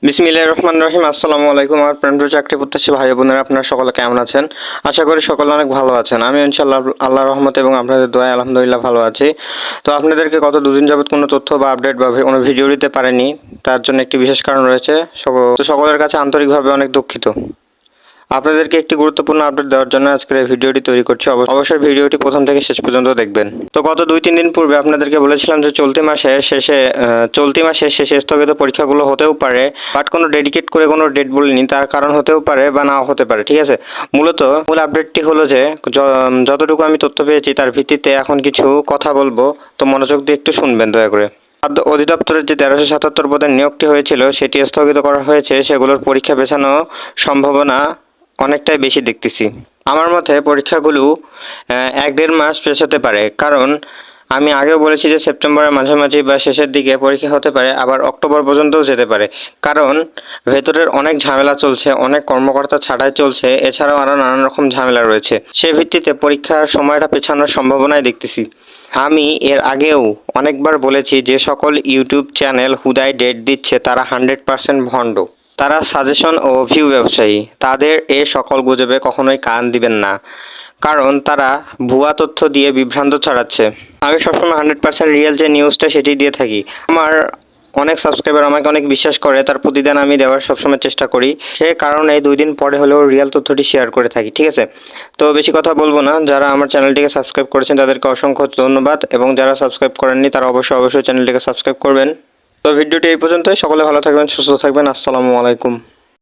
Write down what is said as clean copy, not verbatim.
বিসমিল্লাহির রহমানির রহিম। আসসালামু আলাইকুম আমার প্রিয় চাকরি প্রত্যাশী ভাই বোনেরা, আপনারা সকলে কেমন আছেন? আশা করি সকলে অনেক ভালো আছেন। আমি ইনশাআল্লাহ আল্লাহর রহমতে এবং আপনাদের দোয়ায় আলহামদুলিল্লাহ ভালো আছি। তো আপনাদেরকে গত দুদিন যাবত কোনো তথ্য বা আপডেট বা কোনো ভিডিও দিতে পারিনি, তার জন্য একটি বিশেষ কারণ রয়েছে। সকলের কাছে আন্তরিকভাবে অনেক দুঃখিত। আপনাদেরকে একটি গুরুত্বপূর্ণ আপডেট দেওয়ার জন্য আজকের এই ভিডিওটি তৈরি করছি। অবশ্যই ভিডিওটি প্রথম থেকে শেষ পর্যন্ত দেখবেন। তো গত 2-3 দিন পূর্বে আপনাদেরকে বলেছিলাম যে চলতি মাসের শেষে স্থগিত পরীক্ষাগুলো হতেও পারে, বাট কোনো ডেডিকেট করে কোনো ডেট বলিনি। তার কারণ হতেও পারে বা নাও হতে পারে, ঠিক আছে। মূল আপডেটটি হলো যে যতটুকু আমি তথ্য পেয়েছি তার ভিত্তিতে এখন কিছু কথা বলবো, তো মনোযোগ দিয়ে একটু শুনবেন দয়া করে। খাদ্য অধিদপ্তরের যে 1377 পদের নিয়োগটি হয়েছিল সেটি স্থগিত করা হয়েছে। সেগুলোর পরীক্ষা পেছানো সম্ভাবনা অনেকটাই বেশি দেখতেছি। আমার মতে পরীক্ষাগুলো 1-1.5 মাস পেছাতে পারে, কারণ আমি আগেও বলেছি যে সেপ্টেম্বরের মাঝামাঝি বা শেষের দিকে পরীক্ষা হতে পারে, আবার অক্টোবর পর্যন্তও যেতে পারে। কারণ ভেতরের অনেক ঝামেলা চলছে, অনেক কর্মকর্তা ছাঁটাই চলছে, এছাড়াও আরও নানান রকম ঝামেলা রয়েছে। সে ভিত্তিতে পরীক্ষার সময়টা পেছানোর সম্ভাবনাই দেখতেছি। আমি এর আগেও অনেকবার বলেছি যে সকল ইউটিউব চ্যানেল হুদায় ডেট দিচ্ছে তারা 100% ভণ্ড। তারা সাজেশন ও ভিউ ব্যবসায়ী। তাদের এ সকল গুজবে কখনোই কান দিবেন না, কারণ তারা ভুয়া তথ্য দিয়ে বিভ্রান্ত ছড়াচ্ছে। আমি সবসময় 100% রিয়েল যে নিউজটা সেটি দিয়ে থাকি। আমার অনেক সাবস্ক্রাইবার আমাকে অনেক বিশ্বাস করে, তার প্রতিদান আমি দেওয়ার সবসময় চেষ্টা করি। সে কারণে 2 দিন পরে হলেও রিয়েল তথ্যটি শেয়ার করে থাকি, ঠিক আছে। তো বেশি কথা বলবো না। যারা আমার চ্যানেলটিকে সাবস্ক্রাইব করেছেন তাদেরকে অসংখ্য ধন্যবাদ, এবং যারা সাবস্ক্রাইব করেননি তারা অবশ্যই চ্যানেলটিকে সাবস্ক্রাইব করবেন। তো ভিডিওটি এই পর্যন্তই। সকলে ভালো থাকবেন, সুস্থ থাকবেন। আসসালামু আলাইকুম।